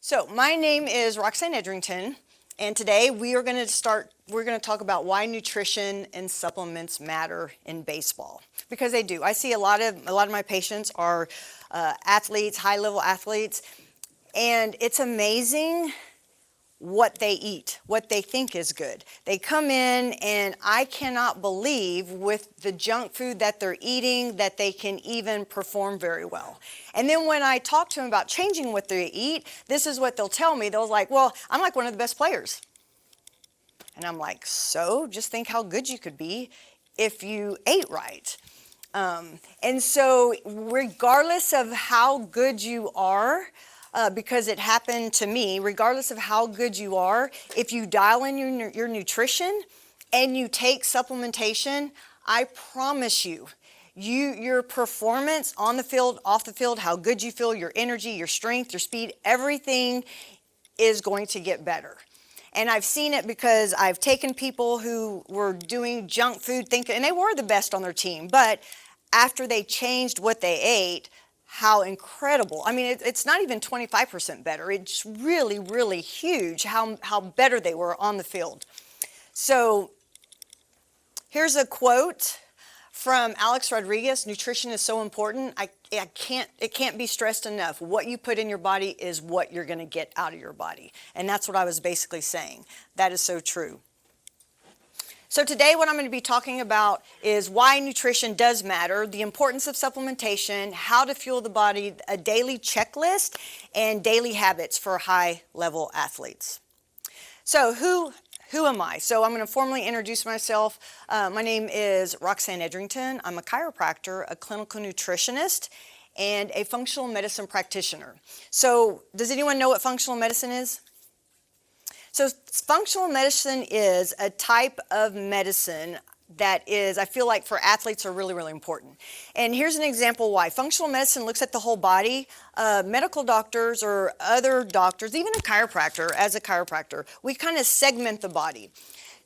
So my name is Roxanne Edrington, and today we're going to talk about why nutrition and supplements matter in baseball, because they do. I see a lot of my patients are athletes, high-level athletes, and it's amazing what they eat, what they think is good. They come in and I cannot believe with the junk food that they're eating that they can even perform very well. And then when I talk to them about changing what they eat, this is what they'll tell me. They'll like, well, I'm like one of the best players. And I'm like, so just think how good you could be if you ate right. And so regardless of how good you are, because it happened to me, regardless of how good you are, if you dial in your nutrition and you take supplementation, I promise you, your performance on the field, off the field, how good you feel, your energy, your strength, your speed, everything is going to get better. And I've seen it because I've taken people who were doing junk food, and they were the best on their team, but after they changed what they ate, how incredible. I mean, it's not even 25% better. It's really, really huge how better they were on the field. So here's a quote from Alex Rodriguez: nutrition is so important. It can't be stressed enough. What you put in your body is what you're going to get out of your body. And that's what I was basically saying. That is so true. So today what I'm going to be talking about is why nutrition does matter, the importance of supplementation, how to fuel the body, a daily checklist, and daily habits for high-level athletes. So who am I? So I'm going to formally introduce myself. My name is Roxanne Edrington. I'm a chiropractor, a clinical nutritionist, and a functional medicine practitioner. So does anyone know what functional medicine is? So functional medicine is a type of medicine that is, I feel like for athletes are really, really important. And here's an example why. Functional medicine looks at the whole body. Medical doctors or other doctors, even a chiropractor, as a chiropractor, we kind of segment the body.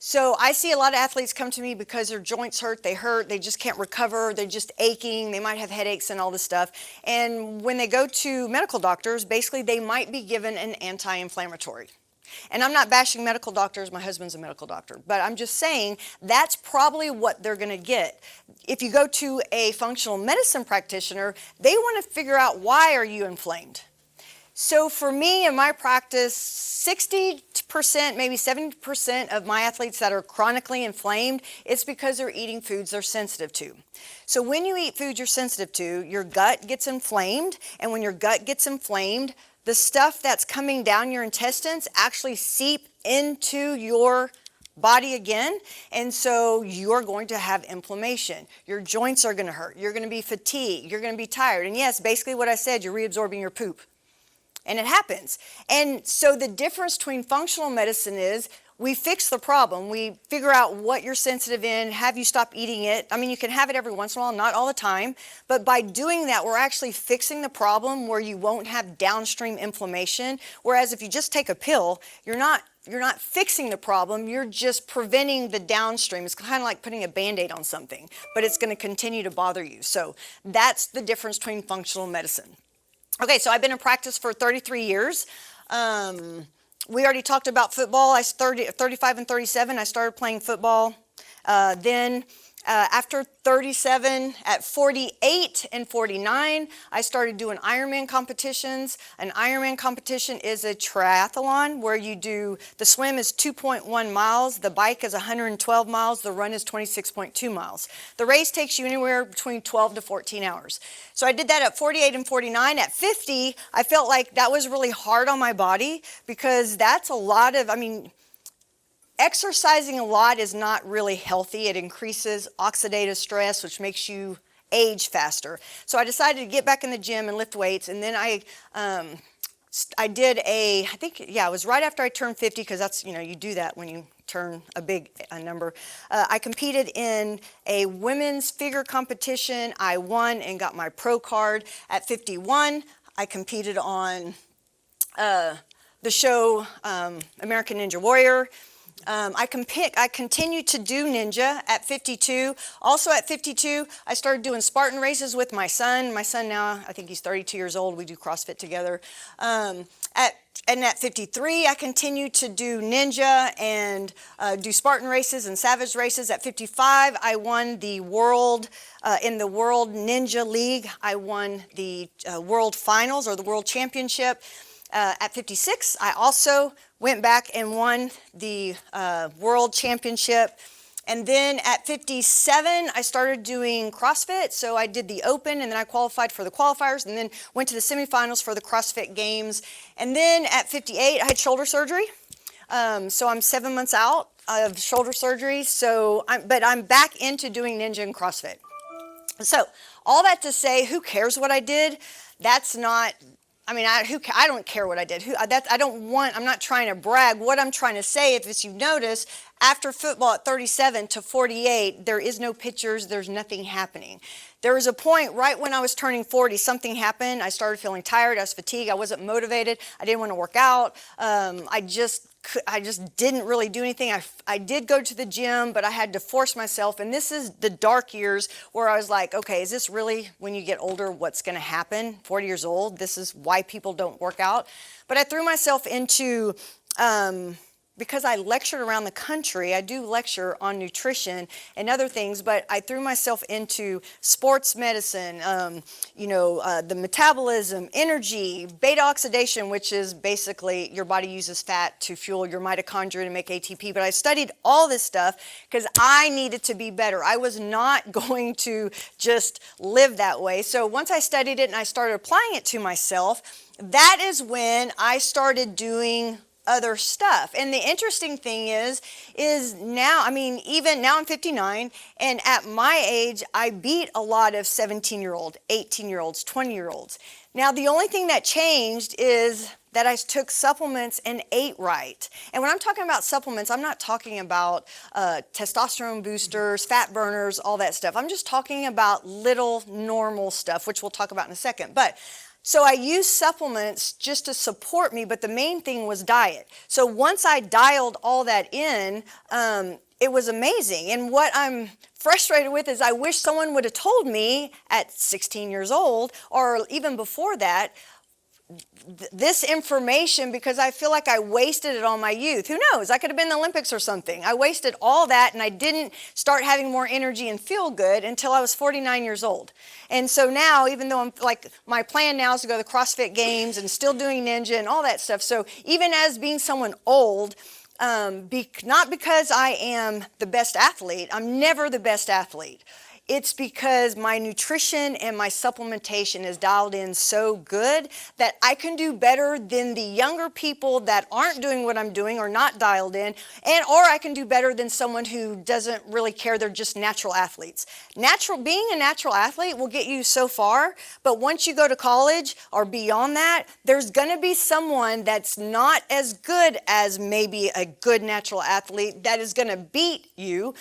So I see a lot of athletes come to me because their joints hurt, they just can't recover, they're just aching, they might have headaches and all this stuff. And when they go to medical doctors, basically they might be given an anti-inflammatory. And I'm not bashing medical doctors, my husband's a medical doctor, but I'm just saying that's probably what they're going to get. If you go to a functional medicine practitioner, they want to figure out, why are you inflamed? So for me in my practice, 60%, maybe 70% of my athletes that are chronically inflamed, it's because they're eating foods they're sensitive to. So when you eat foods you're sensitive to, your gut gets inflamed, and when your gut gets inflamed, the stuff that's coming down your intestines actually seep into your body again, and so you're going to have inflammation. Your joints are going to hurt. You're going to be fatigued. You're going to be tired. And yes, basically what I said, you're reabsorbing your poop. And it happens. And so the difference between functional medicine is we fix the problem. We figure out what you're sensitive in, have you stop eating it. I mean, you can have it every once in a while, not all the time. But by doing that, we're actually fixing the problem where you won't have downstream inflammation. Whereas if you just take a pill, you're not fixing the problem, you're just preventing the downstream. It's kind of like putting a Band-Aid on something, but it's going to continue to bother you. So that's the difference between functional medicine. Okay, so I've been in practice for 33 years. We already talked about football. I started at 35 and 37. I started playing football. Then after 37, at 48 and 49, I started doing Ironman competitions. An Ironman competition is a triathlon where you do, the swim is 2.1 miles, the bike is 112 miles, the run is 26.2 miles. The race takes you anywhere between 12 to 14 hours. So I did that at 48 and 49. At 50, I felt like that was really hard on my body because that's a lot of, exercising a lot is not really healthy. It increases oxidative stress, which makes you age faster. So I decided to get back in the gym and lift weights. And then I did it was right after I turned 50, because that's, you do that when you turn a big number. I competed in a women's figure competition. I won and got my pro card. At 51, I competed on the show American Ninja Warrior. I continued to do ninja at 52. Also at 52, I started doing Spartan races with my son. My son now, I think he's 32 years old. We do CrossFit together. At And at 53, I continued to do ninja and do Spartan races and savage races. At 55, I won the world, in the World Ninja League, I won the world finals or the world championship. At 56, I also went back and won the world championship. And then at 57, I started doing CrossFit. So I did the Open, and then I qualified for the qualifiers, and then went to the semifinals for the CrossFit Games. And then at 58, I had shoulder surgery. So I'm 7 months out of shoulder surgery. But I'm back into doing ninja and CrossFit. So all that to say, who cares what I did? That's not... I mean, I don't care what I did. I'm not trying to brag. What I'm trying to say, if you notice, after football at 37 to 48, there is no pictures, there's nothing happening. There was a point right when I was turning 40, something happened. I started feeling tired, I was fatigued, I wasn't motivated, I didn't want to work out. I just didn't really do anything. I did go to the gym, but I had to force myself. And this is the dark years where I was like, okay, is this really, when you get older, what's going to happen? 40 years old, this is why people don't work out. But I threw myself into, because I lectured around the country, I do lecture on nutrition and other things, but I threw myself into sports medicine, the metabolism, energy, beta oxidation, which is basically your body uses fat to fuel your mitochondria to make ATP. But I studied all this stuff because I needed to be better. I was not going to just live that way. So once I studied it and I started applying it to myself, that is when I started doing other stuff. And the interesting thing is now, even now I'm 59, and at my age, I beat a lot of 17-year-old, 18-year-olds, 20-year-olds. Now, the only thing that changed is that I took supplements and ate right. And when I'm talking about supplements, I'm not talking about testosterone boosters, fat burners, all that stuff. I'm just talking about little normal stuff, which we'll talk about in a second. So I used supplements just to support me, but the main thing was diet. So once I dialed all that in, it was amazing. And what I'm frustrated with is I wish someone would have told me at 16 years old, or even before that, this information, because I feel like I wasted it on my youth. Who knows? I could have been in the Olympics or something. I wasted all that, and I didn't start having more energy and feel good until I was 49 years old. And so now, even though I'm like, my plan now is to go to the CrossFit Games and still doing ninja and all that stuff. So even as being someone old, not because I am the best athlete, I'm never the best athlete. It's because my nutrition and my supplementation is dialed in so good that I can do better than the younger people that aren't doing what I'm doing or not dialed in, or I can do better than someone who doesn't really care, they're just natural athletes. Being a natural athlete will get you so far, but once you go to college or beyond that, there's going to be someone that's not as good as maybe a good natural athlete that is going to beat you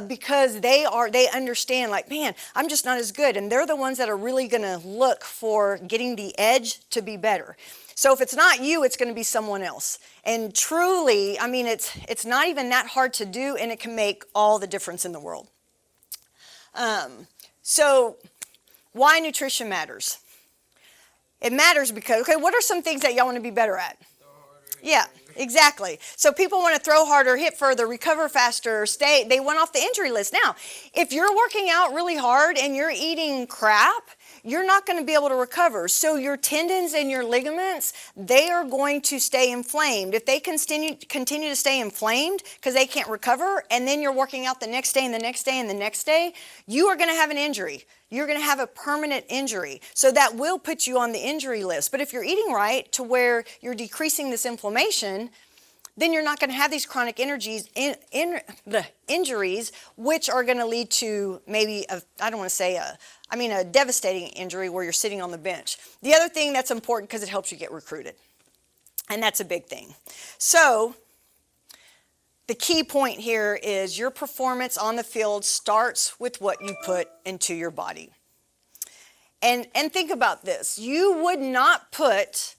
because they understand, like, man, I'm just not as good. And they're the ones that are really going to look for getting the edge to be better. So if it's not you, it's going to be someone else. And truly, it's not even that hard to do, and it can make all the difference in the world. So why nutrition matters? It matters because, okay, what are some things that y'all want to be better at? Yeah, exactly. So people want to throw harder, hit further, recover faster, they went off the injury list. Now, if you're working out really hard and you're eating crap, you're not going to be able to recover. So your tendons and your ligaments, they are going to stay inflamed. If they continue to stay inflamed because they can't recover, and then you're working out the next day and the next day and the next day, you are going to have an injury. You're going to have a permanent injury. So that will put you on the injury list. But if you're eating right to where you're decreasing this inflammation, then you're not going to have these chronic injuries, which are going to lead to maybe, a devastating injury where you're sitting on the bench. The other thing that's important, because it helps you get recruited. And that's a big thing. So the key point here is your performance on the field starts with what you put into your body. And think about this. You would not put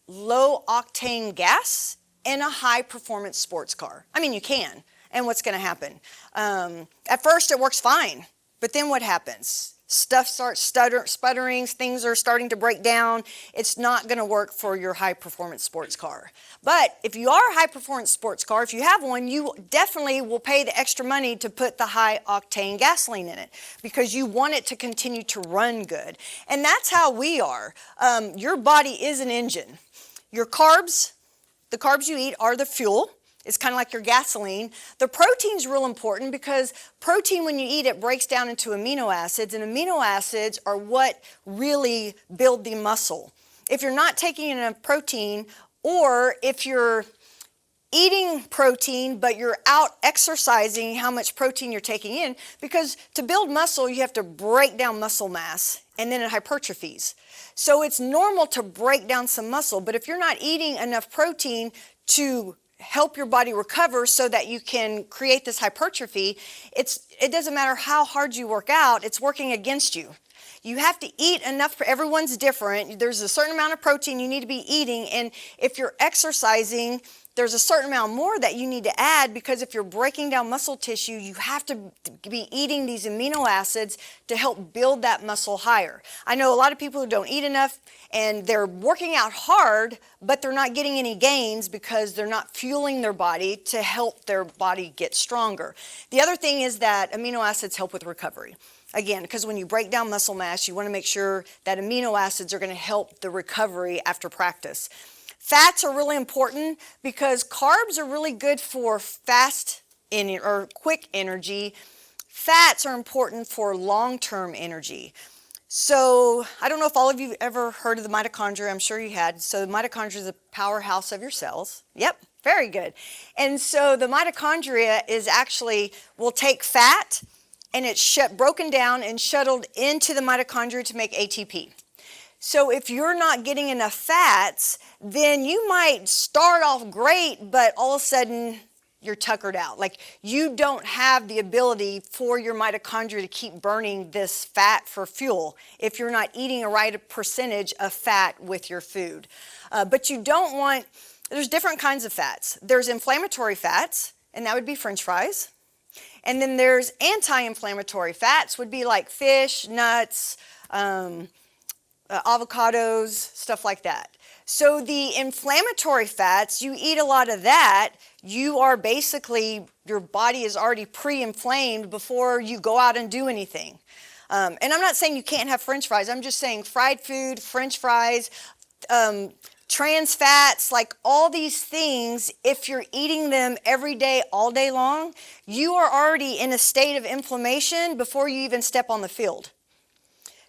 low octane gas in a high performance sports car. You can. And what's going to happen? At first it works fine. But then what happens? stuff starts sputtering, things are starting to break down, it's not going to work for your high performance sports car. But if you are a high performance sports car, if you have one, you definitely will pay the extra money to put the high octane gasoline in it because you want it to continue to run good. And that's how we are. Your body is an engine. Your carbs, the carbs you eat are the fuel. It's kind of like your gasoline. The protein's real important because protein, when you eat it, breaks down into amino acids, and amino acids are what really build the muscle. If you're not taking enough protein, or if you're eating protein but you're out exercising how much protein you're taking in, because to build muscle you have to break down muscle mass and then it hypertrophies. So it's normal to break down some muscle, but if you're not eating enough protein to help your body recover so that you can create this hypertrophy, it doesn't matter how hard you work out, it's working against you. You have to eat enough. Everyone's different. There's a certain amount of protein you need to be eating, and if you're exercising, there's a certain amount more that you need to add, because if you're breaking down muscle tissue, you have to be eating these amino acids to help build that muscle higher. I know a lot of people who don't eat enough and they're working out hard, but they're not getting any gains because they're not fueling their body to help their body get stronger. The other thing is that amino acids help with recovery. Again, because when you break down muscle mass, you want to make sure that amino acids are going to help the recovery after practice. Fats are really important because carbs are really good for quick energy. Fats are important for long-term energy. So I don't know if all of you ever heard of the mitochondria. I'm sure you had. So the mitochondria is the powerhouse of your cells. Yep, very good. And so the mitochondria will take fat and it's broken down and shuttled into the mitochondria to make ATP. So if you're not getting enough fats, then you might start off great, but all of a sudden you're tuckered out. Like you don't have the ability for your mitochondria to keep burning this fat for fuel if you're not eating a right percentage of fat with your food. But you don't want, there's different kinds of fats. There's inflammatory fats, and that would be French fries. And then there's anti-inflammatory fats, would be like fish, nuts, avocados, stuff like that. So the inflammatory fats, you eat a lot of that, your body is already pre-inflamed before you go out and do anything. And I'm not saying you can't have French fries, I'm just saying fried food, French fries, trans fats, like all these things, if you're eating them every day, all day long, you are already in a state of inflammation before you even step on the field.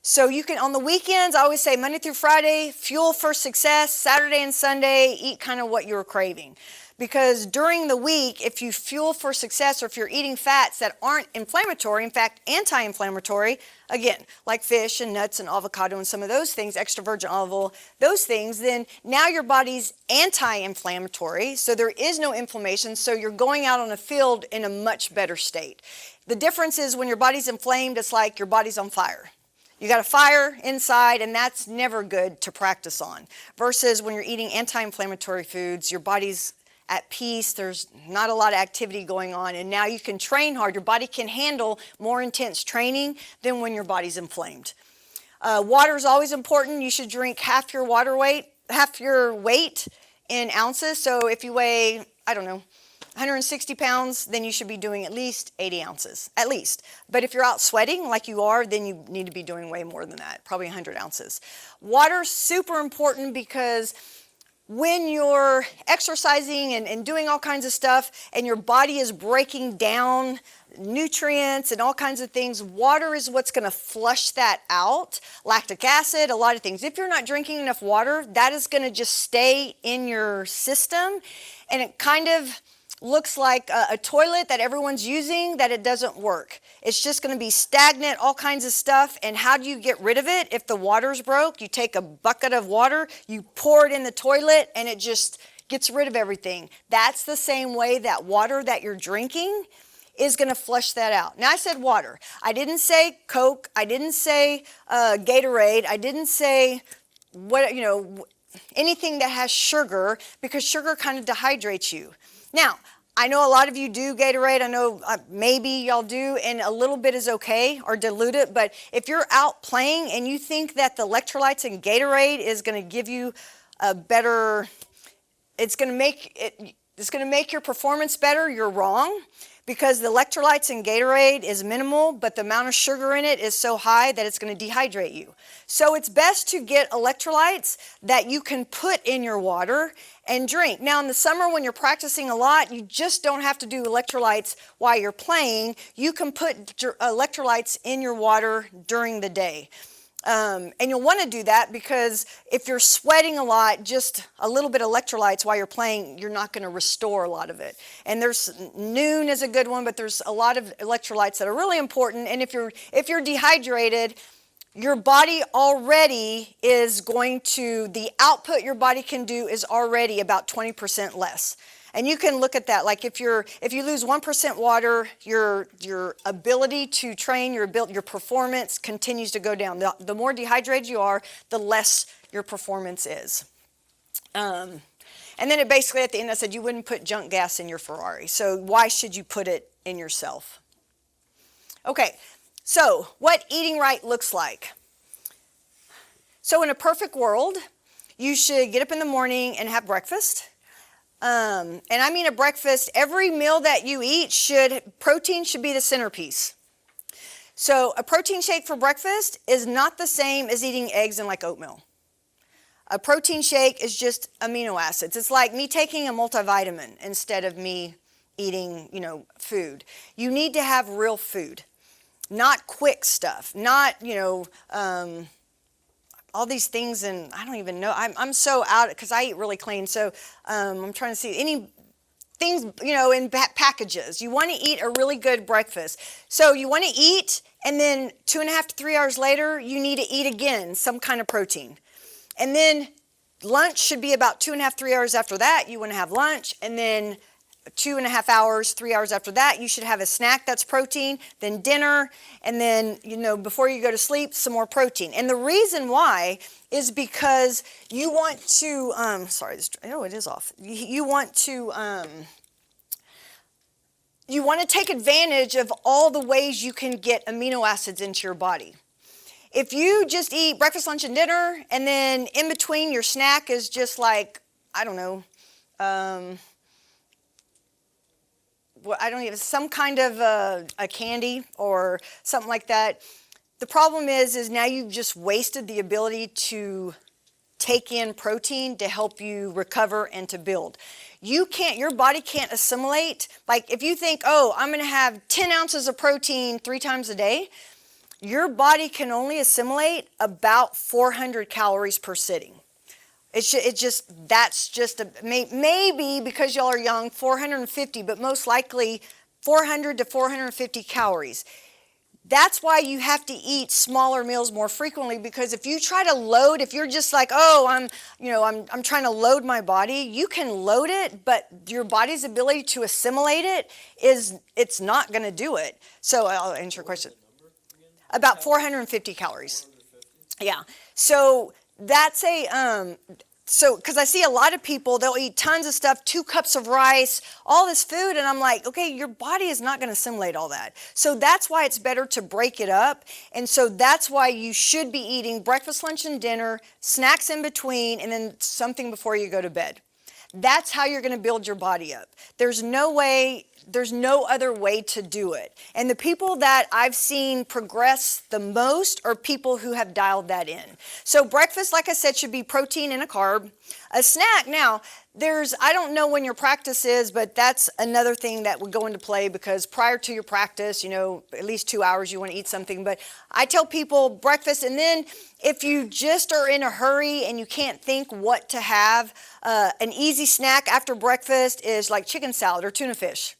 So you can, on the weekends, I always say Monday through Friday, fuel for success. Saturday and Sunday, eat kind of what you're craving. Because during the week, if you fuel for success, or if you're eating fats that aren't inflammatory, in fact, anti-inflammatory, again, like fish and nuts and avocado and some of those things, extra virgin olive oil, those things, then now your body's anti-inflammatory, so there is no inflammation, so you're going out on a field in a much better state. The difference is when your body's inflamed, it's like your body's on fire. You got a fire inside, and that's never good to practice on. Versus when you're eating anti-inflammatory foods, your body's at peace, there's not a lot of activity going on, and now you can train hard. Your body can handle more intense training than when your body's inflamed. Water is always important. You should drink half your weight in ounces. So if you weigh, 160 pounds, then you should be doing at least 80 ounces, at least. But if you're out sweating like you are, then you need to be doing way more than that, probably 100 ounces. Water's super important because when you're exercising and doing all kinds of stuff and your body is breaking down nutrients and all kinds of things, water is what's going to flush that out. Lactic acid, a lot of things. If you're not drinking enough water, that is going to just stay in your system, and it kind of looks like a toilet that everyone's using that it doesn't work. It's just going to be stagnant, all kinds of stuff. And how do you get rid of it? If the water's broke, you take a bucket of water, you pour it in the toilet, and it just gets rid of everything. That's the same way that water that you're drinking is going to flush that out. Now I said water. I didn't say Coke. I didn't say Gatorade. I didn't say anything that has sugar, because sugar kind of dehydrates you. Now, I know a lot of you do Gatorade. I know maybe y'all do, and a little bit is okay, or dilute it. But if you're out playing and you think that the electrolytes in Gatorade is going to give you a better, it's going to make your performance better, you're wrong. Because the electrolytes in Gatorade is minimal, but the amount of sugar in it is so high that it's going to dehydrate you. So it's best to get electrolytes that you can put in your water and drink. Now in the summer when you're practicing a lot, you just don't have to do electrolytes while you're playing. You can put electrolytes in your water during the day. And you'll want to do that because if you're sweating a lot, just a little bit of electrolytes while you're playing, you're not going to restore a lot of it. And there's Noon is a good one, but there's a lot of electrolytes that are really important. And if you're dehydrated, your body already is going to, the output your body can do is already about 20% less. And you can look at that, like if you lose 1% water, your ability to train, your performance continues to go down. The more dehydrated you are, the less your performance is. And then it basically at the end I said you wouldn't put junk gas in your Ferrari. So why should you put it in yourself? Okay, so what eating right looks like. So in a perfect world, you should get up in the morning and have breakfast. And I mean a breakfast, every meal that you eat protein should be the centerpiece. So a protein shake for breakfast is not the same as eating eggs and like oatmeal. A protein shake is just amino acids. It's like me taking a multivitamin instead of me eating, food. You need to have real food, not quick stuff, not, all these things, and I don't even know. I'm so out because I eat really clean. So I'm trying to see any things, in packages. You want to eat a really good breakfast. So you want to eat, and then 2.5 to 3 hours later, you need to eat again, some kind of protein. And then lunch should be about 2.5, 3 hours after that. You want to have lunch, and then 2.5 hours, 3 hours after that, you should have a snack that's protein, then dinner, and then, before you go to sleep, some more protein. And the reason why is because you want to, it is off. You want to take advantage of all the ways you can get amino acids into your body. If you just eat breakfast, lunch, and dinner, and then in between your snack is just like, I don't know, some kind of a candy or something like that. The problem is now you've just wasted the ability to take in protein to help you recover and to build. Your body can't assimilate. Like if you think, I'm going to have 10 ounces of protein 3 times a day, your body can only assimilate about 400 calories per sitting. That's just maybe because y'all are young, 450, but most likely 400 to 450 calories. That's why you have to eat smaller meals more frequently, because if you try to load, if you're just like, I'm trying to load my body, you can load it, but your body's ability to assimilate it's not going to do it. So I'll answer your question. About 450 calories. Yeah. So that's because I see a lot of people, they'll eat tons of stuff, 2 cups of rice, all this food, and I'm like, okay, your body is not going to assimilate all that. So that's why it's better to break it up, and so that's why you should be eating breakfast, lunch, and dinner, snacks in between, and then something before you go to bed. That's how you're going to build your body up. There's no other way to do it. And the people that I've seen progress the most are people who have dialed that in. So breakfast, like I said, should be protein and a carb. A snack, now, I don't know when your practice is, but that's another thing that would go into play, because prior to your practice, at least 2 hours you want to eat something. But I tell people breakfast, and then if you just are in a hurry and you can't think what to have, an easy snack after breakfast is like chicken salad or tuna fish.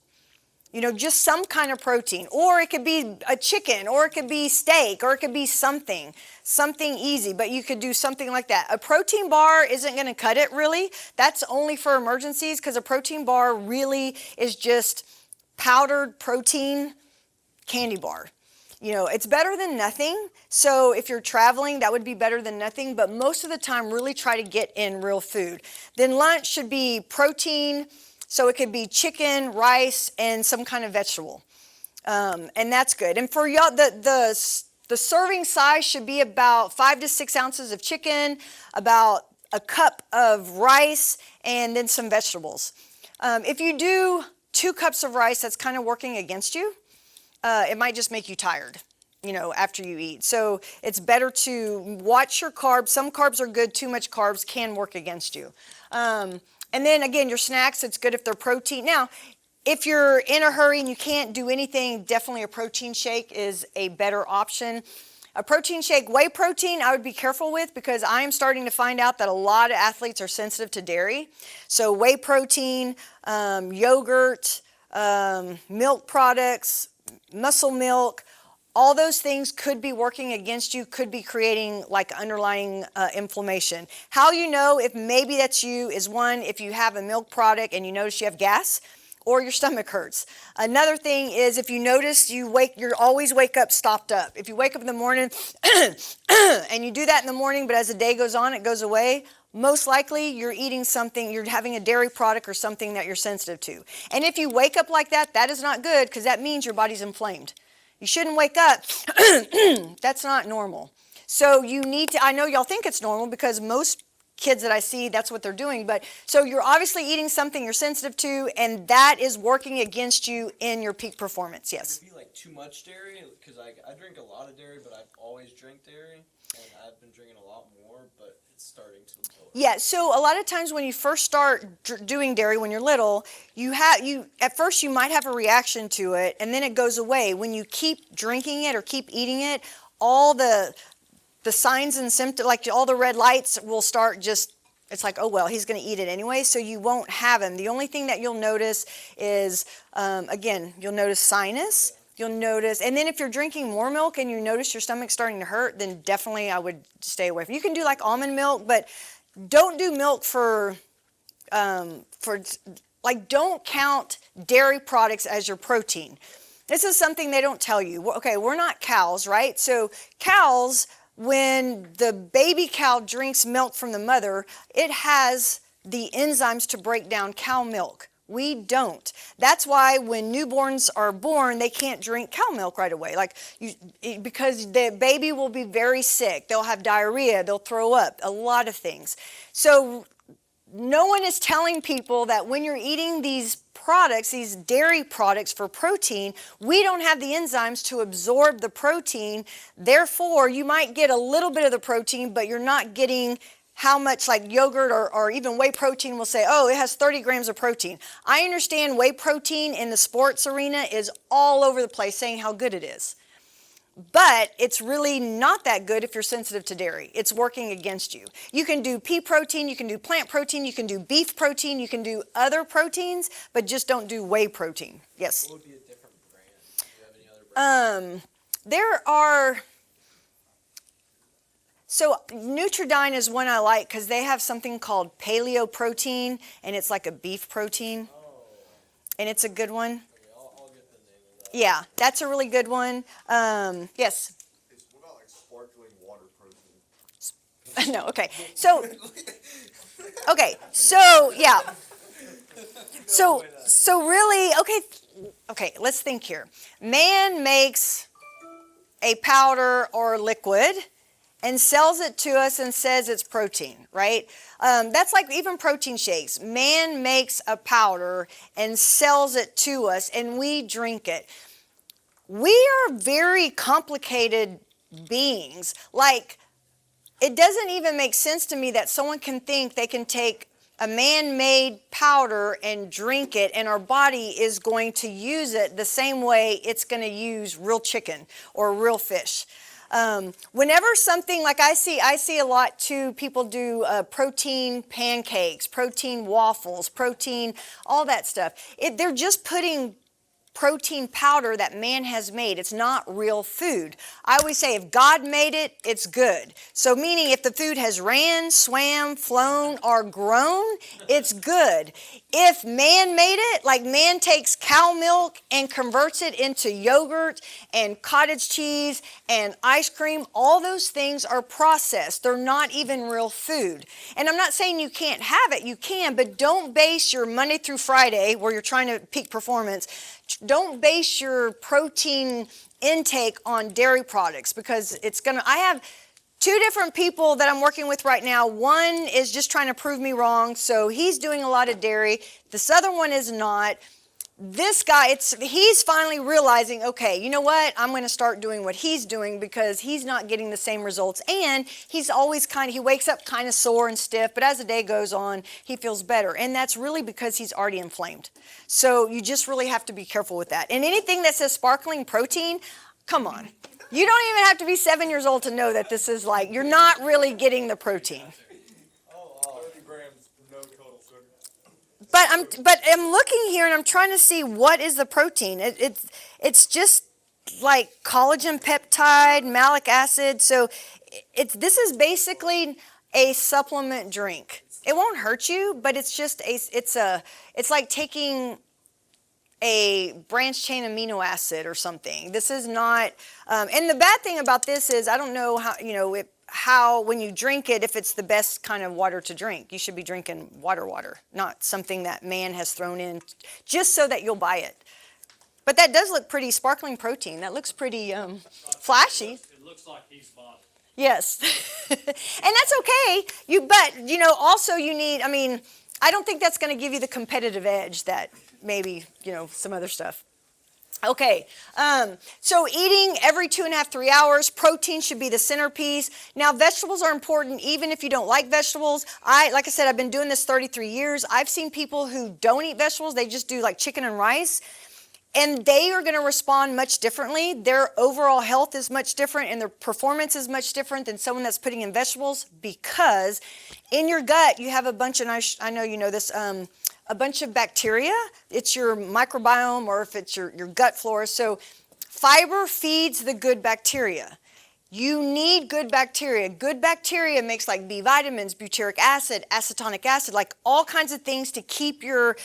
Just some kind of protein, or it could be a chicken, or it could be steak, or it could be something easy, but you could do something like that. A protein bar isn't going to cut it really. That's only for emergencies, because a protein bar really is just powdered protein candy bar. It's better than nothing. So if you're traveling, that would be better than nothing, but most of the time really try to get in real food. Then lunch should be protein, So it could be chicken, rice, and some kind of vegetable. And that's good. And for y'all, the serving size should be about 5 to 6 ounces of chicken, about a cup of rice, and then some vegetables. If you do 2 cups of rice, that's kind of working against you. It might just make you tired, after you eat. So it's better to watch your carbs. Some carbs are good. Too much carbs can work against you. And then again, your snacks, it's good if they're protein. Now, if you're in a hurry and you can't do anything, definitely a protein shake is a better option. A protein shake, whey protein, I would be careful with because I am starting to find out that a lot of athletes are sensitive to dairy. So whey protein, yogurt, milk products, muscle milk, all those things could be working against you, could be creating like underlying inflammation. How you know if maybe that's you is one, if you have a milk product and you notice you have gas or your stomach hurts. Another thing is if you notice you always wake up stopped up. If you wake up in the morning and you do that in the morning, but as the day goes on, it goes away, most likely you're eating something, you're having a dairy product or something that you're sensitive to. And if you wake up like that, that is not good because that means your body's inflamed. You shouldn't wake up. That's not normal. So you need to, I know y'all think it's normal because most kids that I see, that's what they're doing. But so you're obviously eating something you're sensitive to, and that is working against you in your peak performance. Yes. Would it be like too much dairy? Because I drink a lot of dairy, but I've always drank dairy, and I've been drinking a lot more, but it's starting to build. Yeah, so a lot of times when you first start doing dairy when you're little, at first you might have a reaction to it, and then it goes away. When you keep drinking it or keep eating it, all the signs and symptoms, like all the red lights will start it's like, oh, well, he's going to eat it anyway, so you won't have them. The only thing that you'll notice is, again, you'll notice sinus. You'll notice, and then if you're drinking more milk and you notice your stomach starting to hurt, then definitely I would stay away from it. You can do like almond milk, but don't do milk don't count dairy products as your protein. This is something they don't tell you. Okay, we're not cows, right? So cows, when the baby cow drinks milk from the mother, it has the enzymes to break down cow milk. We don't. That's why when newborns are born, they can't drink cow milk right away. Because the baby will be very sick. They'll have diarrhea, they'll throw up, a lot of things. So no one is telling people that when you're eating these products, these dairy products for protein, we don't have the enzymes to absorb the protein. Therefore, you might get a little bit of the protein, but you're not getting how much, like yogurt or even whey protein will say, oh, it has 30 grams of protein. I understand whey protein in the sports arena is all over the place saying how good it is. But it's really not that good if you're sensitive to dairy. It's working against you. You can do pea protein, you can do plant protein, you can do beef protein, you can do other proteins, but just don't do whey protein. Yes? What would be a different brand? Do you have any other brands? There are... So Nutridyne is one I like because they have something called paleo protein, and it's like a beef protein, and it's a good one. Okay, I'll get the name of that. Yeah, that's a really good one. Yes? What about like sparkling water protein? No, okay. So yeah. So really, okay, let's think here. Man makes a powder or liquid and sells it to us and says it's protein, right? That's like even protein shakes. Man makes a powder and sells it to us and we drink it. We are very complicated beings. Like, it doesn't even make sense to me that someone can think they can take a man-made powder and drink it and our body is going to use it the same way it's going to use real chicken or real fish. Whenever something, like I see a lot too, people do protein pancakes, protein waffles, protein, all that stuff. They're just putting protein powder that man has made. It's not real food. I always say if God made it, it's good. So meaning if the food has ran, swam, flown, or grown, it's good. If man made it, like man takes cow milk and converts it into yogurt and cottage cheese and ice cream, all those things are processed. They're not even real food. And I'm not saying you can't have it, you can, but don't base your Monday through Friday where you're trying to peak performance, don't base your protein intake on dairy products, because it's gonna, I have two different people that I'm working with right now. One is just trying to prove me wrong, so he's doing a lot of dairy. This other one is not. This guy, he's finally realizing, okay, you know what? I'm going to start doing what he's doing because he's not getting the same results. And he's always he wakes up kind of sore and stiff, but as the day goes on, he feels better. And that's really because he's already inflamed. So you just really have to be careful with that. And anything that says sparkling protein, come on. You don't even have to be 7 years old to know that this is like, you're not really getting the protein. 30 grams, no total sugar. But I'm looking here and I'm trying to see what is the protein. It's just like collagen peptide, malic acid. So this is basically a supplement drink. It won't hurt you, but it's just it's like taking a branched chain amino acid or something. This is not, and the bad thing about this is I don't know how when you drink it, if it's the best kind of water to drink. You should be drinking water, not something that man has thrown in just so that you'll buy it. But that does look pretty sparkling protein. That looks pretty flashy. It looks like he's bought it. Yes, and that's okay. But also you need. I mean, I don't think that's going to give you the competitive edge that maybe some other stuff. Okay, so eating every 2.5, 3 hours. Protein should be the centerpiece. Now, vegetables are important even if you don't like vegetables. Like I said, I've been doing this 33 years. I've seen people who don't eat vegetables. They just do like chicken and rice. And they are going to respond much differently. Their overall health is much different and their performance is much different than someone that's putting in vegetables, because in your gut you have a bunch, and I know you know this, a bunch of bacteria. It's your microbiome, or if it's your gut flora. So fiber feeds the good bacteria. You need good bacteria. Good bacteria makes like B vitamins, butyric acid, acetonic acid, like all kinds of things to keep your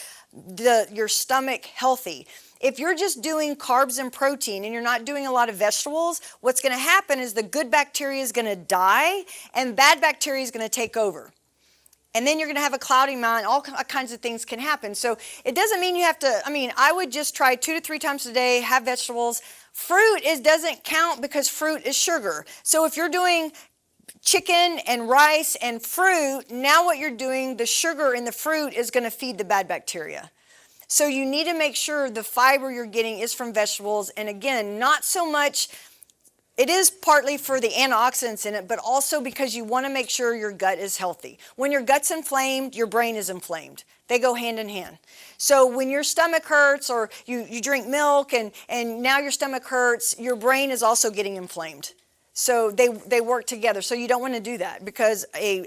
stomach healthy. If you're just doing carbs and protein and you're not doing a lot of vegetables, what's going to happen is the good bacteria is going to die and bad bacteria is going to take over. And then you're going to have a cloudy mind. All kinds of things can happen. So it doesn't mean you have to, I would just try 2 to 3 times a day, have vegetables. Fruit doesn't count because fruit is sugar. So if you're doing chicken and rice and fruit, now what you're doing, the sugar in the fruit is going to feed the bad bacteria. So you need to make sure the fiber you're getting is from vegetables. And again, not so much, it is partly for the antioxidants in it, but also because you want to make sure your gut is healthy. When your gut's inflamed, your brain is inflamed. They go hand in hand. So when your stomach hurts, or you drink milk and now your stomach hurts, your brain is also getting inflamed. So they work together. So you don't want to do that, because a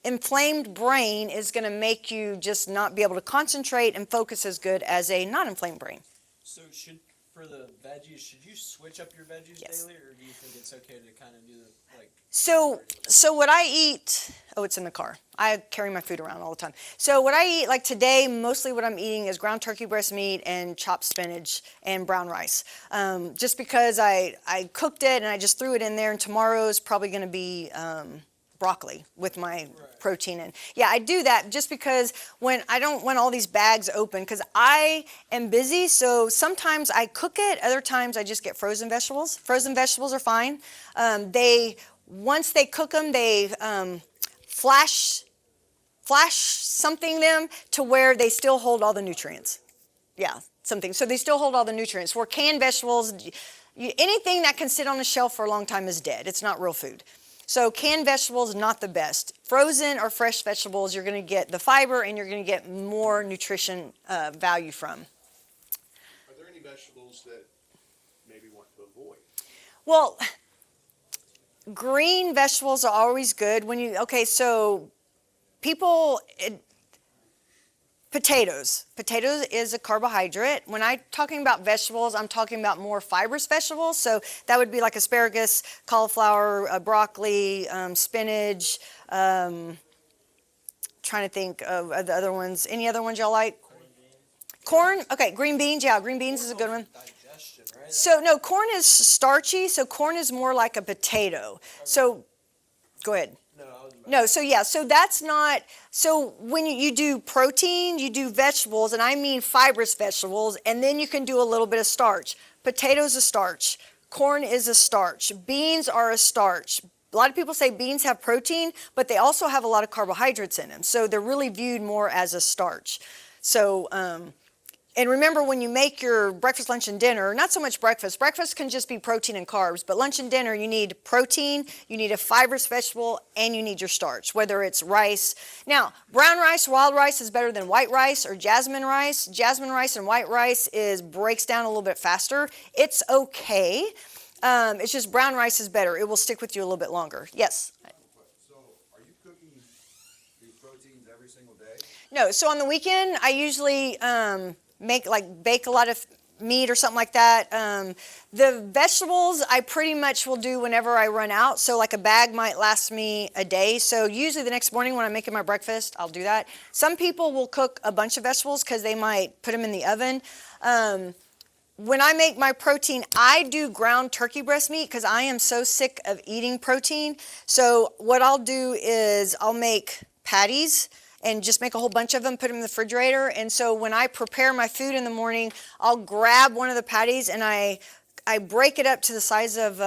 inflamed brain is going to make you just not be able to concentrate and focus as good as a non-inflamed brain. So for the veggies, should you switch up your veggies daily, or do you think it's okay to kind of do the like? So what I eat, it's in the car. I carry my food around all the time. So what I eat, like today, mostly what I'm eating is ground turkey breast meat and chopped spinach and brown rice. Just because I cooked it and I just threw it in there, and tomorrow's probably going to be broccoli with my protein. And yeah, I do that just because when I don't want all these bags open, because I am busy. So sometimes I cook it, other times I just get frozen vegetables. Frozen vegetables are fine. Once they cook them, they flash something them to where they still hold all the nutrients. Yeah, something. So they still hold all the nutrients. Where canned vegetables, anything that can sit on the shelf for a long time is dead. It's not real food. So canned vegetables, not the best. Frozen or fresh vegetables, you're going to get the fiber and you're going to get more nutrition value from. Are there any vegetables that maybe want to avoid? Well, green vegetables are always good. So people Potatoes. Potatoes is a carbohydrate. When I'm talking about vegetables, I'm talking about more fibrous vegetables. So that would be like asparagus, cauliflower, broccoli, spinach. Trying to think of the other ones. Any other ones y'all like? Corn? Okay, green beans. Yeah, green beans is a good one. Digestion, right? So no, corn is starchy. So corn is more like a potato. So go ahead. No, I was about No, so yeah, so that's not, so when you do protein, you do vegetables, and I mean fibrous vegetables, and then you can do a little bit of starch. Potatoes a starch, corn is a starch, beans are a starch. A lot of people say beans have protein, but they also have a lot of carbohydrates in them, so they're really viewed more as a starch. So, and remember, when you make your breakfast, lunch, and dinner, not so much breakfast. Breakfast can just be protein and carbs, but lunch and dinner, you need protein, you need a fibrous vegetable, and you need your starch, whether it's rice. Now, brown rice, wild rice is better than white rice or jasmine rice. Jasmine rice and white rice breaks down a little bit faster. It's okay. It's just brown rice is better. It will stick with you a little bit longer. Yes? So, are you cooking these proteins every single day? No, so on the weekend, I usually bake a lot of meat or something like that. The vegetables I pretty much will do whenever I run out. So like a bag might last me a day. So usually the next morning when I'm making my breakfast, I'll do that. Some people will cook a bunch of vegetables because they might put them in the oven. When I make my protein, I do ground turkey breast meat because I am so sick of eating protein. So what I'll do is I'll make patties and just make a whole bunch of them, put them in the refrigerator. And so when I prepare my food in the morning, I'll grab one of the patties and I break it up to the size of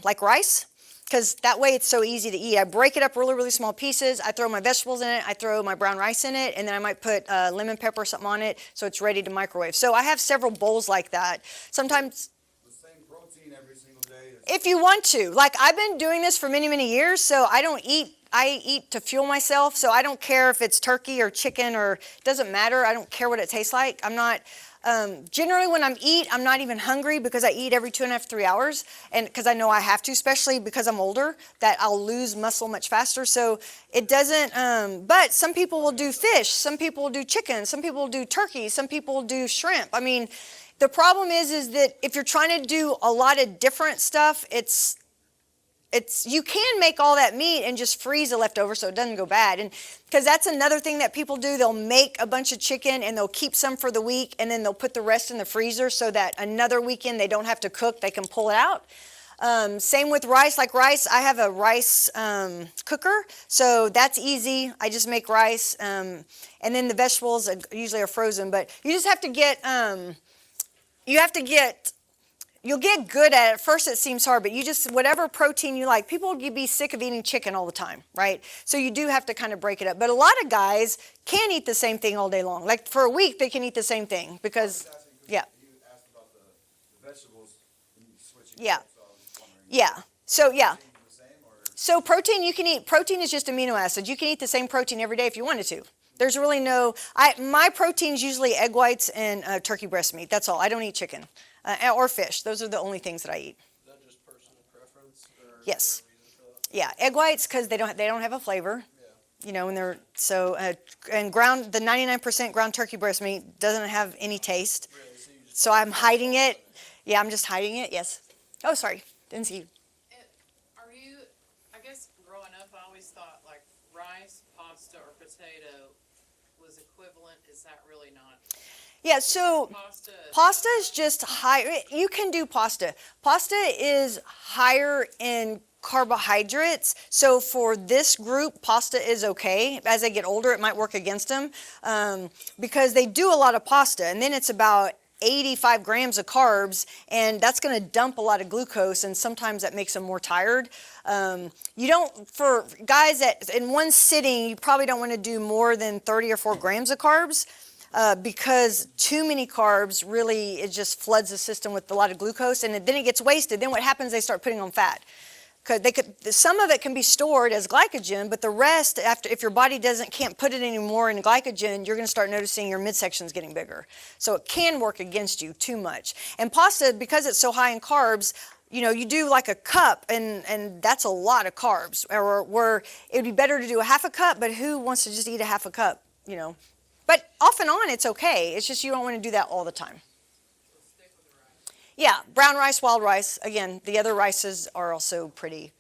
like rice, because that way it's so easy to eat. I break it up really, really small pieces. I throw my vegetables in it. I throw my brown rice in it, and then I might put lemon pepper or something on it so it's ready to microwave. So I have several bowls like that. Sometimes The same protein every single day? if you want to. Like, I've been doing this for many, many years, so I eat to fuel myself, so I don't care if it's turkey or chicken or it doesn't matter. I don't care what it tastes like. I'm not, generally when I'm not even hungry because I eat every 2.5 to 3 hours, and because I know I have to, especially because I'm older, that I'll lose muscle much faster. So it doesn't, but some people will do fish, some people will do chicken, some people will do turkey, some people will do shrimp. I mean, the problem is that if you're trying to do a lot of different stuff, you can make all that meat and just freeze the leftover so it doesn't go bad. And because that's another thing that people do, they'll make a bunch of chicken and they'll keep some for the week and then they'll put the rest in the freezer so that another weekend they don't have to cook, they can pull it out. Same with rice. Like rice, I have a rice cooker, so that's easy. I just make rice, and then the vegetables usually are frozen. But you just have to get, you'll get good at it. At first it seems hard, but whatever protein you like, people will be sick of eating chicken all the time, right? So you do have to kind of break it up. But a lot of guys can't eat the same thing all day long. Like for a week, they can eat the same thing because, yeah. You asked about the vegetables and you switch it. Yeah. So I was just wondering, Yeah. So, yeah. the same or? So protein is just amino acids. You can eat the same protein every day if you wanted to. There's really my protein's usually egg whites and turkey breast meat. That's all. I don't eat chicken or fish. Those are the only things that I eat. Is that just personal preference? Or Yes. reason for that? Yeah, egg whites because they don't have a flavor. Yeah. You know, and they're so and the 99% ground turkey breast meat doesn't have any taste. Really? So you just So I'm hiding it. Yeah, I'm just hiding it. Yes. Oh, sorry. Didn't see you. Are you, I guess growing up, I always thought like rice, pasta, or potato was equivalent. Is that really not? Yeah, so pasta is just high. You can do pasta. Pasta is higher in carbohydrates. So for this group, pasta is okay. As they get older, it might work against them because they do a lot of pasta. And then it's about 85 grams of carbs, and that's going to dump a lot of glucose, and sometimes that makes them more tired. For guys that in one sitting, you probably don't want to do more than 30 or 4 grams of carbs. Because too many carbs really, it just floods the system with a lot of glucose, and then it gets wasted. Then what happens? They start putting on fat. Because some of it can be stored as glycogen, but the rest, if your body can't put it anymore in glycogen, you're going to start noticing your midsection's getting bigger. So it can work against you too much. And pasta, because it's so high in carbs, you do like a cup, and that's a lot of carbs. Or where it would be better to do a half a cup, but who wants to just eat a half a cup? But off and on, it's okay. It's just you don't want to do that all the time. So stick with the rice. Yeah, brown rice, wild rice. Again, the other rices are also pretty.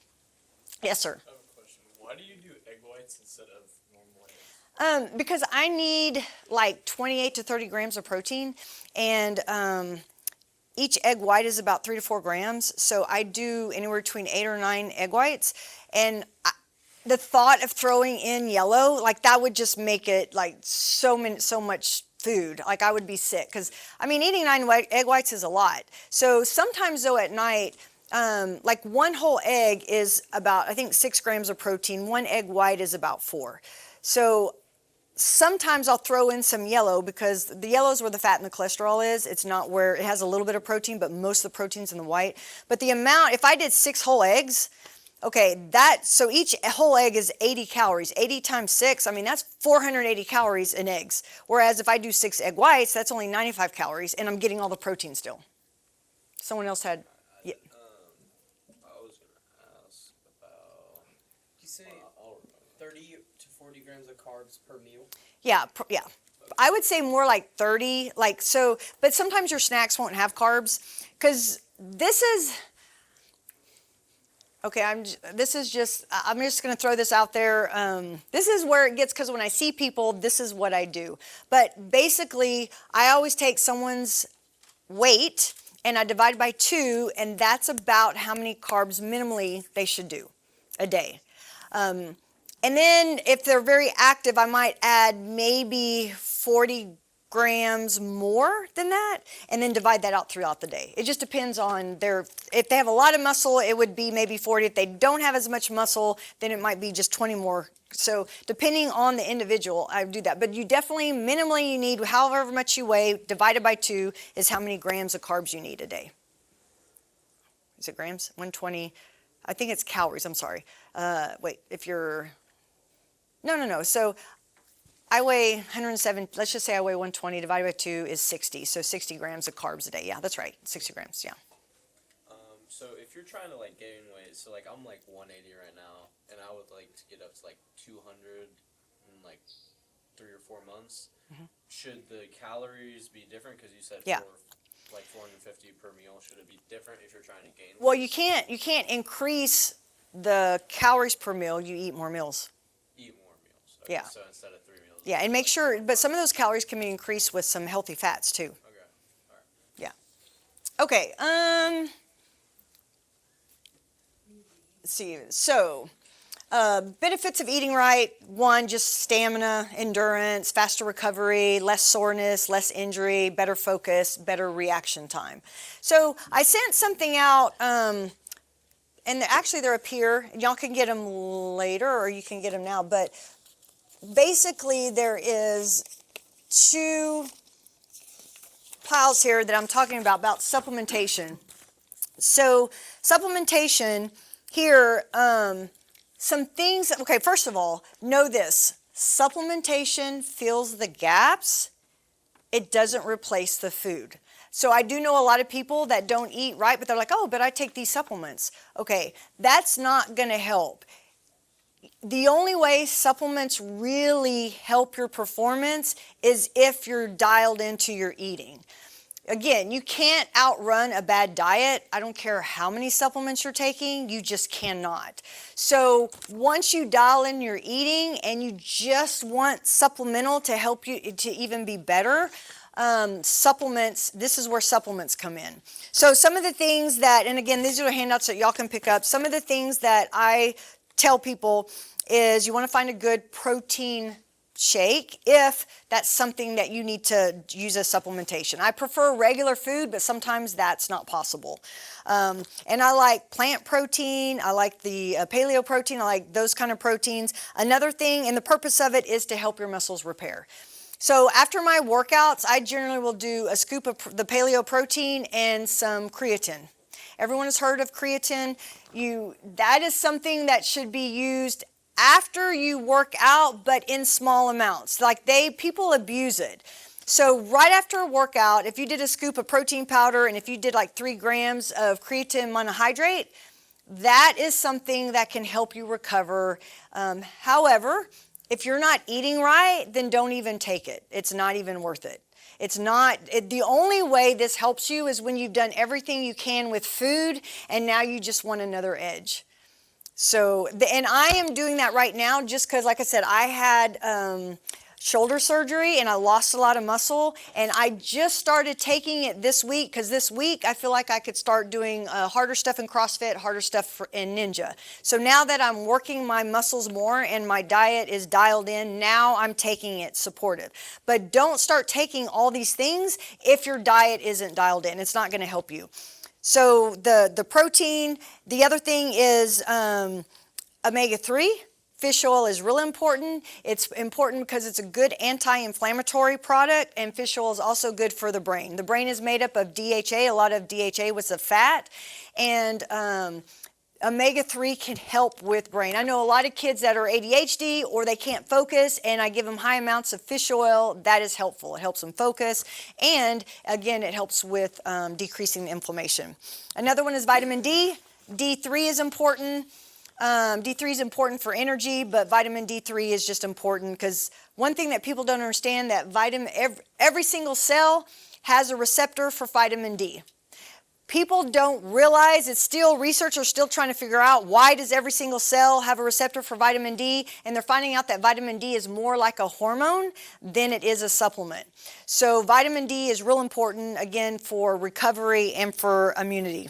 Yes, sir. I have a question. Why do you do egg whites instead of normal eggs? Because I need like 28 to 30 grams of protein, and each egg white is about 3 to 4 grams. So I do anywhere between 8 or 9 egg whites, and the thought of throwing in yellow, like that would just make it like so much food. Like I would be sick, because I mean eating 9 egg whites is a lot. So sometimes though at night, like one whole egg is about, I think, 6 grams of protein. One egg white is about 4. So sometimes I'll throw in some yellow, because the yellow is where the fat and the cholesterol is. It's not where it has a little bit of protein, but most of the protein's in the white. But the amount, if I did 6 whole eggs, okay, so each whole egg is 80 calories. 80 times 6, I mean, that's 480 calories in eggs. Whereas if I do 6 egg whites, that's only 95 calories, and I'm getting all the protein still. Someone else had, yeah. I was gonna ask about. You say I'll remember. 30 to 40 grams of carbs per meal. Yeah, yeah. I would say more like 30, like so, but sometimes your snacks won't have carbs, because this is, okay, I'm just going to throw this out there. This is where it gets, because when I see people, this is what I do. But basically, I always take someone's weight and I divide by 2, and that's about how many carbs minimally they should do a day. And then if they're very active, I might add maybe 40 grams more than that, and then divide that out throughout the day. It just depends on if they have a lot of muscle, it would be maybe 40. If they don't have as much muscle, then it might be just 20 more. So depending on the individual, I do that. But you definitely, minimally, you need however much you weigh, divided by 2 is how many grams of carbs you need a day. Is it grams? 120, I think it's calories, I'm sorry. Wait, if you're, no. So I weigh 107, let's just say I weigh 120, divided by 2 is 60. So 60 grams of carbs a day. Yeah, that's right, 60 grams, yeah. So if you're trying to like gain weight, so like I'm like 180 right now, and I would like to get up to like 200 in like 3 or 4 months. Should the calories be different? Because you said Yeah. like 450 per meal. Should it be different if you're trying to gain weight? Well, you can't increase the calories per meal. You eat more meals. Eat more meals. Okay, Yeah. So instead of 3 meals. Yeah, and make sure, but some of those calories can be increased with some healthy fats too. Okay. All right. Yeah. Okay. Let's see. So, benefits of eating right: 1, just stamina, endurance, faster recovery, less soreness, less injury, better focus, better reaction time. So I sent something out, and actually they're up here. Y'all can get them later, or you can get them now. But basically, there is 2 piles here that I'm talking about supplementation. So supplementation here, some things, okay, first of all, know this: supplementation fills the gaps. It doesn't replace the food. So I do know a lot of people that don't eat right, but they're like, oh, but I take these supplements. Okay, that's not gonna help. The only way supplements really help your performance is if you're dialed into your eating. Again, you can't outrun a bad diet. I don't care how many supplements you're taking, you just cannot. So once you dial in your eating and you just want supplemental to help you to even be better, supplements, this is where supplements come in. So some of the things that, and again, these are the handouts that y'all can pick up. Some of the things that I tell people is you want to find a good protein shake if that's something that you need to use as supplementation. I prefer regular food, but sometimes that's not possible. And I like plant protein. I like the paleo protein. I like those kind of proteins. Another thing, and the purpose of it is to help your muscles repair. So after my workouts, I generally will do a scoop of the paleo protein and some creatine. Everyone has heard of creatine. That is something that should be used after you work out, but in small amounts. Like people abuse it. So right after a workout, if you did a scoop of protein powder and if you did like 3 grams of creatine monohydrate, that is something that can help you recover. However, If you're not eating right, then don't even take it. It's not even worth it. It's not, the only way this helps you is when you've done everything you can with food and now you just want another edge. So, and I am doing that right now just because, like I said, I had shoulder surgery and I lost a lot of muscle, and I just started taking it this week because this week I feel like I could start doing harder stuff in CrossFit, harder stuff in Ninja. So now that I'm working my muscles more and my diet is dialed in, now I'm taking it supportive. But don't start taking all these things if your diet isn't dialed in. It's not going to help you. So the protein, the other thing is omega-3. Fish oil is really important. It's important because it's a good anti-inflammatory product, and fish oil is also good for the brain. The brain is made up of DHA. A lot of DHA was the fat, and omega-3 can help with brain. I know a lot of kids that are ADHD or they can't focus, and I give them high amounts of fish oil. That is helpful. It helps them focus, and again, it helps with decreasing the inflammation. Another one is vitamin D. D3 is important. D3 is important for energy, but vitamin D3 is just important because one thing that people don't understand, that every single cell has a receptor for vitamin D. People don't realize, it's still, researchers are still trying to figure out why does every single cell have a receptor for vitamin D, and they're finding out that vitamin D is more like a hormone than it is a supplement. So vitamin D is real important, again, for recovery and for immunity.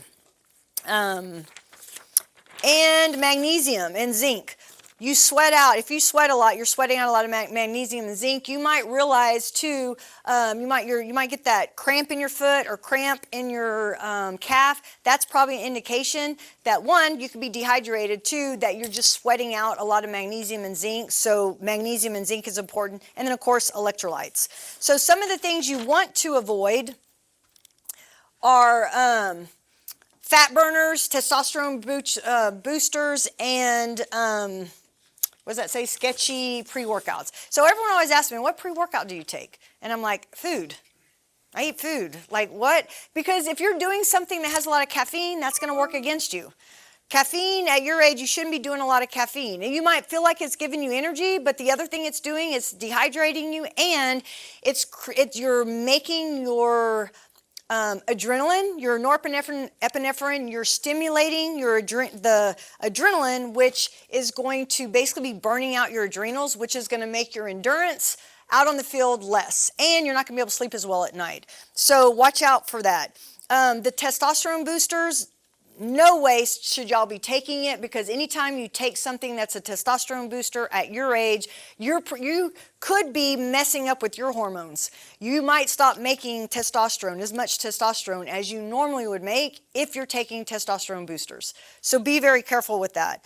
And magnesium and zinc. You sweat out. If you sweat a lot, you're sweating out a lot of magnesium and zinc. You might realize too, you might get that cramp in your foot or cramp in your calf. That's probably an indication that, one, you could be dehydrated. Two, that you're just sweating out a lot of magnesium and zinc. So magnesium and zinc is important. And then of course electrolytes. So some of the things you want to avoid are fat burners, testosterone boosters, and what does that say? Sketchy pre-workouts. So everyone always asks me, what pre-workout do you take? And I'm like, food. I eat food. Like what? Because if you're doing something that has a lot of caffeine, that's going to work against you. Caffeine, at your age, you shouldn't be doing a lot of caffeine. And you might feel like it's giving you energy, but the other thing it's doing is dehydrating you, and you're making your adrenaline, your norepinephrine, epinephrine, you're stimulating the adrenaline, which is going to basically be burning out your adrenals, which is going to make your endurance out on the field less, and you're not going to be able to sleep as well at night. So watch out for that. The testosterone boosters, no way should y'all be taking it, because anytime you take something that's a testosterone booster at your age, you could be messing up with your hormones. You might stop making testosterone, as much testosterone as you normally would make if you're taking testosterone boosters. So be very careful with that.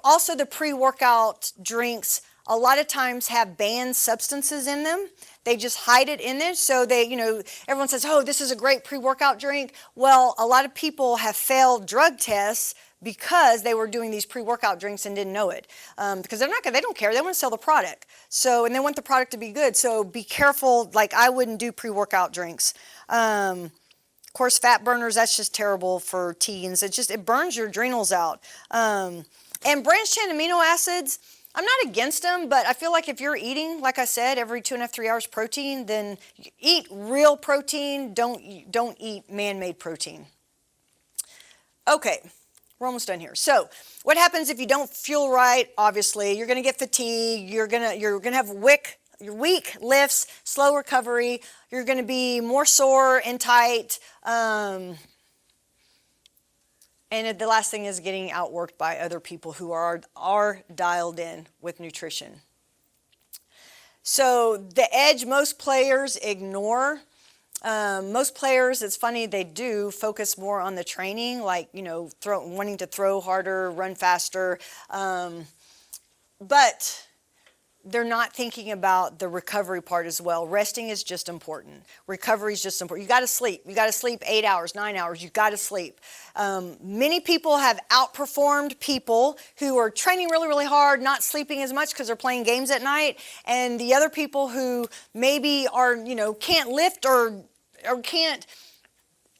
Also the pre-workout drinks a lot of times have banned substances in them. They just hide it in there. So everyone says, oh, this is a great pre-workout drink. Well, a lot of people have failed drug tests because they were doing these pre-workout drinks and didn't know it. Because they don't care. They want to sell the product. So, and they want the product to be good. So be careful. Like, I wouldn't do pre-workout drinks. Of course, fat burners, that's just terrible for teens. It burns your adrenals out. And branched chain amino acids, I'm not against them, but I feel like if you're eating, like I said, every 2.5 3 hours protein, then eat real protein. Don't eat man-made protein. Okay, we're almost done here. So what happens if you don't fuel right? Obviously, you're going to get fatigue. You're going to have weak lifts, slow recovery. You're going to be more sore and tight. And the last thing is getting outworked by other people who are dialed in with nutrition. So the edge most players ignore. Most players, it's funny, they do focus more on the training, like, wanting to throw harder, run faster. But they're not thinking about the recovery part as well. Resting is just important. Recovery is just important. You got to sleep. You got to sleep 8 hours, 9 hours. You got to sleep. Many people have outperformed people who are training really, really hard, not sleeping as much because they're playing games at night. And the other people who maybe are, can't lift or can't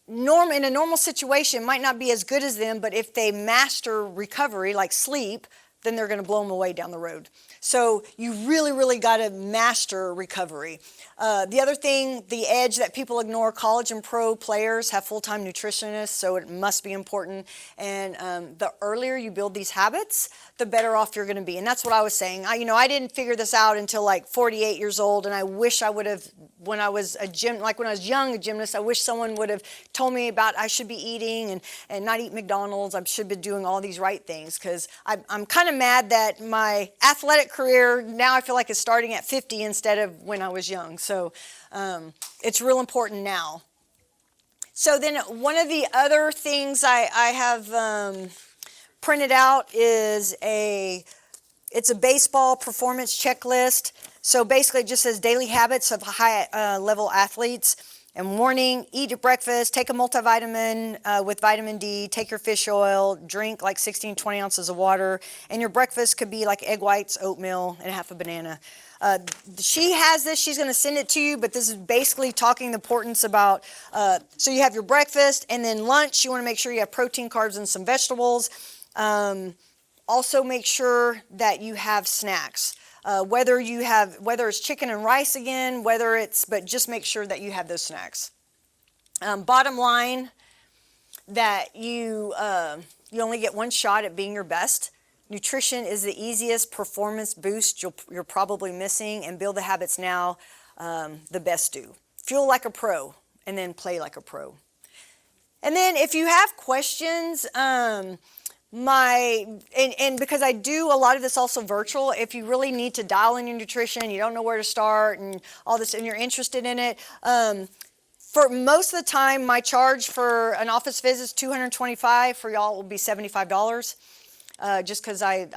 in a normal situation might not be as good as them, but if they master recovery, like sleep, then they're going to blow them away down the road. So you really, really got to master recovery. The other thing, the edge that people ignore, college and pro players have full-time nutritionists, so it must be important. And the earlier you build these habits, the better off you're going to be. And that's what I was saying. I didn't figure this out until like 48 years old, and I wish I would have, when I was a gymnast, I wish someone would have told me about I should be eating and not eat McDonald's. I should be doing all these right things, because I'm kind of mad that my athletic career now I feel like is starting at 50 instead of when I was young. So it's real important now. So then one of the other things I have printed out is it's a baseball performance checklist. So basically it just says daily habits of high level athletes. And morning, eat your breakfast, take a multivitamin with vitamin D, take your fish oil, drink like 16, 20 ounces of water. And your breakfast could be like egg whites, oatmeal, and half a banana. She has this, she's going to send it to you, but this is basically talking the importance about, so you have your breakfast, and then lunch, you want to make sure you have protein, carbs, and some vegetables. Also make sure that you have snacks. Whether it's chicken and rice again, but just make sure that you have those snacks. Bottom line, that you only get one shot at being your best. Nutrition is the easiest performance boost you're probably missing, and build the habits now, the best do. Fuel like a pro, and then play like a pro. And then if you have questions, and because I do a lot of this also virtual, if you really need to dial in your nutrition, you don't know where to start and all this, and you're interested in it, for most of the time, my charge for an office visit is $225. For y'all, it will be $75. Just because I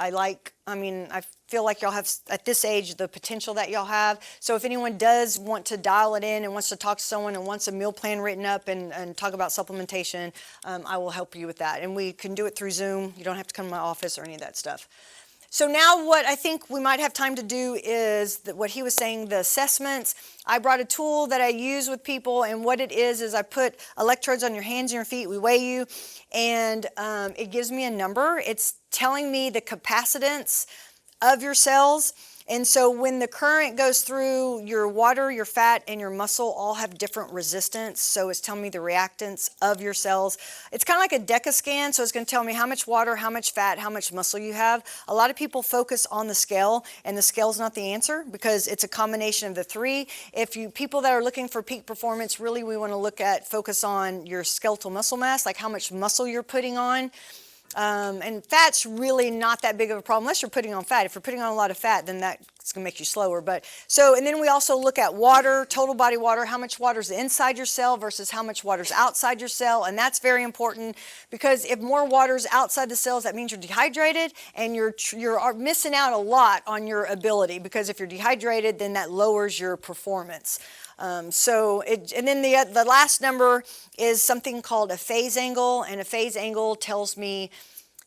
feel like y'all have, at this age, the potential that y'all have. So if anyone does want to dial it in and wants to talk to someone and wants a meal plan written up and talk about supplementation, I will help you with that. And we can do it through Zoom. You don't have to come to my office or any of that stuff. So now what I think we might have time to do is what he was saying, the assessments. I brought a tool that I use with people, and what it is I put electrodes on your hands and your feet. We weigh you, and it gives me a number. It's telling me the capacitance of your cells. And so when the current goes through, your water, your fat, and your muscle all have different resistance. So it's telling me the reactance of your cells. It's kind of like a DECA scan, so it's going to tell me how much water, how much fat, how much muscle you have. A lot of people focus on the scale, and the scale's not the answer, because it's a combination of the three. People that are looking for peak performance, really we want to focus on your skeletal muscle mass, like how much muscle you're putting on. And fat's really not that big of a problem unless you're putting on fat. If you're putting on a lot of fat, then that's going to make you slower. And then we also look at water, total body water, how much water's inside your cell versus how much water's outside your cell. And that's very important, because if more water's outside the cells, that means you're dehydrated, and you're missing out a lot on your ability, because if you're dehydrated, then that lowers your performance. And then the last number is something called a phase angle, and a phase angle tells me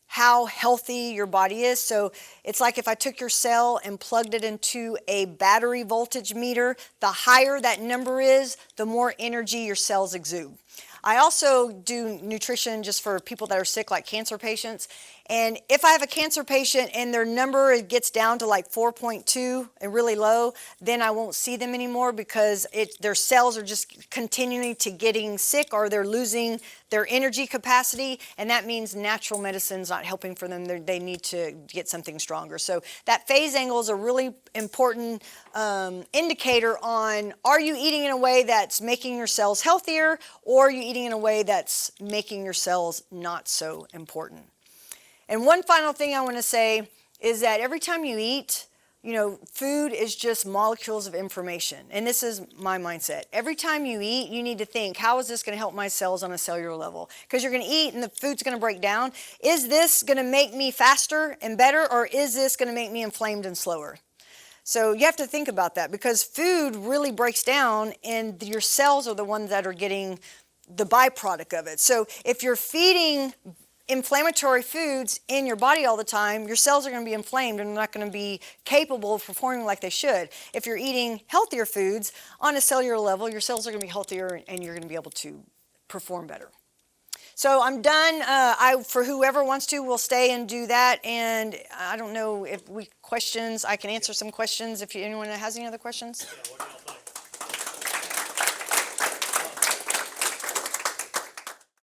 how healthy your body is. So it's like if I took your cell and plugged it into a battery voltage meter, the higher that number is, the more energy your cells exude. I also do nutrition just for people that are sick, like cancer patients. And if I have a cancer patient and their number gets down to like 4.2 and really low, then I won't see them anymore, because their cells are just continuing to getting sick, or they're losing their energy capacity, and that means natural medicine's not helping for them. They need to get something stronger. So that phase angle is a really important indicator on, are you eating in a way that's making your cells healthier, or are you eating in a way that's making your cells not so important? And one final thing I want to say is that every time you eat, food is just molecules of information. And this is my mindset. Every time you eat, you need to think, how is this going to help my cells on a cellular level? Because you're going to eat and the food's going to break down. Is this going to make me faster and better, or is this going to make me inflamed and slower? So you have to think about that, because food really breaks down, and your cells are the ones that are getting the byproduct of it. So if you're feeding inflammatory foods in your body all the time, your cells are going to be inflamed and not going to be capable of performing like they should. If you're eating healthier foods on a cellular level, your cells are going to be healthier, and you're going to be able to perform better. So I'm done. For whoever wants to, will stay and do that. And I don't know if questions, I can answer some questions if anyone has any other questions. Yeah, what